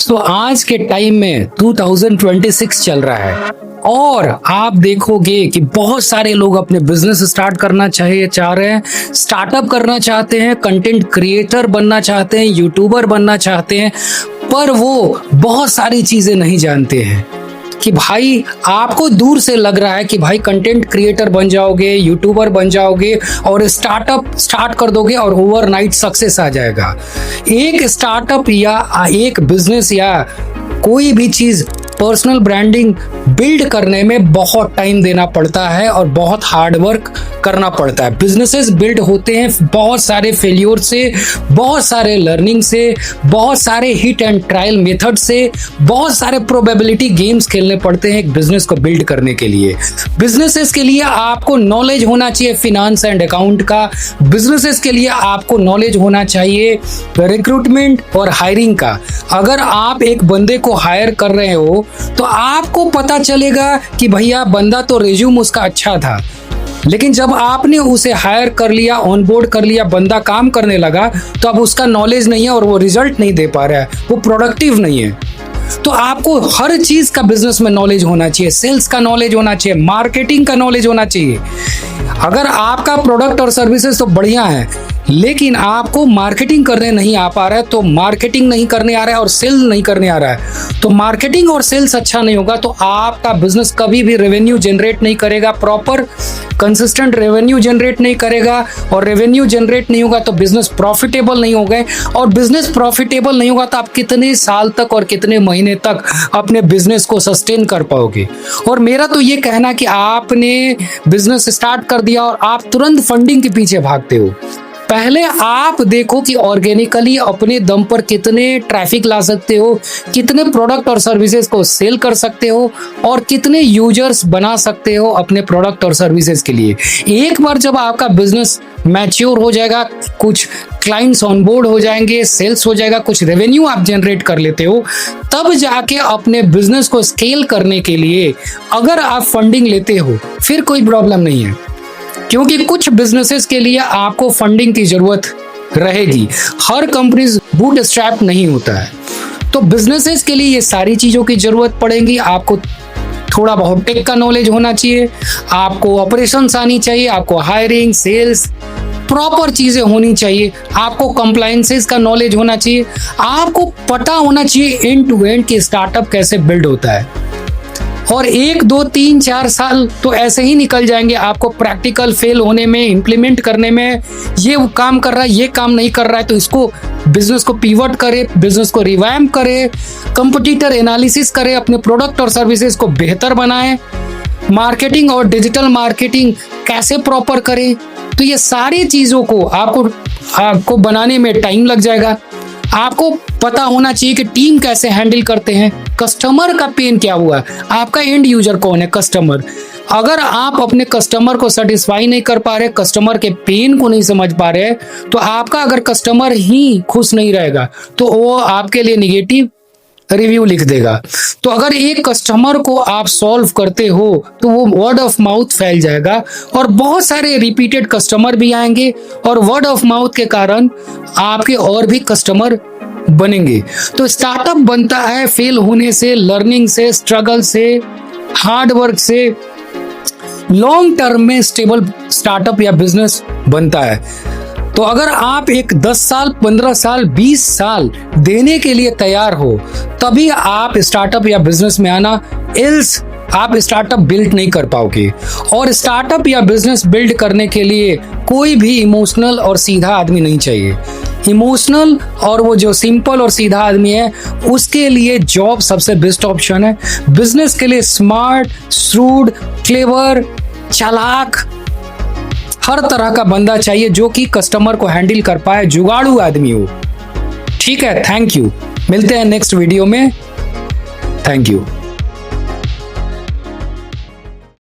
दोस्तों आज के टाइम में 2026 चल रहा है और आप देखोगे कि बहुत सारे लोग अपने बिजनेस स्टार्ट करना चाह रहे हैं, स्टार्टअप करना चाहते हैं, कंटेंट क्रिएटर बनना चाहते हैं, यूट्यूबर बनना चाहते हैं, पर वो बहुत सारी चीजें नहीं जानते हैं कि भाई आपको दूर से लग रहा है कि भाई कंटेंट क्रिएटर बन जाओगे, यूट्यूबर बन जाओगे और स्टार्टअप स्टार्ट कर दोगे और ओवरनाइट सक्सेस आ जाएगा। एक स्टार्टअप या एक बिजनेस या कोई भी चीज पर्सनल ब्रांडिंग बिल्ड करने में बहुत टाइम देना पड़ता है और बहुत हार्ड वर्क करना पड़ता है। बिजनेसेस बिल्ड होते हैं बहुत सारे फेल्योर से, बहुत सारे लर्निंग से, बहुत सारे हिट एंड ट्रायल मेथड से, बहुत सारे प्रोबेबिलिटी गेम्स खेलने पड़ते हैं एक बिजनेस को बिल्ड करने के लिए। बिजनेसेस के लिए आपको नॉलेज होना चाहिए फिनांस एंड अकाउंट का। बिजनेसेस के लिए आपको नॉलेज होना चाहिए रिक्रूटमेंट और हायरिंग का। अगर आप एक बंदे को हायर कर रहे हो तो आपको पता चलेगा कि भैया बंदा तो रिज्यूम उसका अच्छा था, लेकिन जब आपने उसे हायर कर लिया, ऑनबोर्ड कर लिया, बंदा काम करने लगा तो अब उसका नॉलेज नहीं है और वो रिजल्ट नहीं दे पा रहा है, वो प्रोडक्टिव नहीं है। तो आपको हर चीज का बिजनेस में नॉलेज होना चाहिए, सेल्स का नॉलेज होना चाहिए, मार्केटिंग का नॉलेज होना चाहिए। अगर आपका प्रोडक्ट और सर्विसेज तो बढ़िया है लेकिन आपको मार्केटिंग करने नहीं आ पा रहा है, तो मार्केटिंग नहीं करने आ रहा है और सेल्स नहीं करने आ रहा है, तो मार्केटिंग और सेल्स अच्छा नहीं होगा तो आपका बिजनेस कभी भी रेवेन्यू जनरेट नहीं करेगा, प्रॉपर कंसिस्टेंट रेवेन्यू जनरेट नहीं करेगा और रेवेन्यू जनरेट नहीं होगा तो बिजनेस प्रॉफिटेबल नहीं होगा और बिजनेस प्रॉफिटेबल नहीं होगा तो आप कितने साल तक और कितने महीने तक अपने बिजनेस को सस्टेन कर पाओगे। और मेरा तो ये कहना कि आपने बिजनेस स्टार्ट कर दिया और आप तुरंत फंडिंग के पीछे भागते हो। पहले आप देखो कि ऑर्गेनिकली अपने दम पर कितने ट्रैफिक ला सकते हो, कितने प्रोडक्ट और सर्विसेज को सेल कर सकते हो और कितने यूजर्स बना सकते हो अपने प्रोडक्ट और सर्विसेज के लिए। एक बार जब आपका बिजनेस मैच्योर हो जाएगा, कुछ क्लाइंट्स ऑनबोर्ड हो जाएंगे, सेल्स हो जाएगा, कुछ रेवेन्यू आप जनरेट कर लेते हो, तब जाके अपने बिजनेस को स्केल करने के लिए अगर आप फंडिंग लेते हो फिर कोई प्रॉब्लम नहीं है, क्योंकि कुछ बिजनेसेस के लिए आपको फंडिंग की जरूरत रहेगी। हर कंपनीज बूटस्ट्रैप नहीं होता है, तो बिजनेसेस के लिए ये सारी चीजों की जरूरत पड़ेगी। आपको थोड़ा बहुत टेक का नॉलेज होना चाहिए, आपको ऑपरेशंस आनी चाहिए, आपको हायरिंग, सेल्स, प्रॉपर चीजें होनी चाहिए, आपको कंप्लायंसेस का नॉलेज होना चाहिए, आपको पता होना चाहिए एंड टू एंड कि स्टार्टअप कैसे बिल्ड होता है। और 1, 2, 3, 4 साल तो ऐसे ही निकल जाएंगे आपको प्रैक्टिकल फेल होने में, इंप्लीमेंट करने में। ये काम कर रहा है, ये काम नहीं कर रहा है, तो इसको बिजनेस को पिवट करे, बिजनेस को रिवैम्प करे, कंपटीटर एनालिसिस करे, अपने प्रोडक्ट और सर्विसेज को बेहतर बनाए, मार्केटिंग और डिजिटल मार्केटिंग कैसे प्रॉपर करे। तो ये सारी चीजों को आपको बनाने में टाइम लग जाएगा। आपको पता होना चाहिए कि टीम कैसे हैंडल करते हैं, कस्टमर का पेन क्या हुआ, आपका एंड यूजर कौन है, कस्टमर। अगर आप अपने कस्टमर को सेटिस्फाई नहीं कर पा रहे, कस्टमर के पेन को नहीं समझ पा रहे, तो आपका अगर कस्टमर ही खुश नहीं रहेगा तो वो आपके लिए निगेटिव रिव्यू लिख देगा। तो अगर एक कस्टमर को आप सॉल्व करते हो तो वो वर्ड ऑफ माउथ फैल जाएगा और बहुत सारे रिपीटेड कस्टमर भी आएंगे और वर्ड ऑफ माउथ के कारण आपके और भी कस्टमर बनेंगे। तो स्टार्टअप बनता है फेल होने से, लर्निंग से, स्ट्रगल से, हार्ड वर्क से। लॉन्ग टर्म में स्टेबल स्टार्टअप या बिजनेस बनता है। तो अगर आप एक 10 साल, 15 साल, 20 साल देने के लिए तैयार हो तभी आप स्टार्टअप या बिजनेस में आना, एल्स आप स्टार्टअप बिल्ड नहीं कर पाओगे। और स्टार्टअप या बिजनेस बिल्ड करने के लिए कोई भी इमोशनल और सीधा आदमी नहीं चाहिए। इमोशनल और वो जो सिंपल और सीधा आदमी है उसके लिए जॉब सबसे बेस्ट ऑप्शन है। बिजनेस के लिए स्मार्ट, श्रूड, क्लेवर, चालाक, हर तरह का बंदा चाहिए जो कि कस्टमर को हैंडल कर पाए, जुगाड़ू आदमी हो। ठीक है, थैंक यू। मिलते हैं नेक्स्ट वीडियो में। Thank you.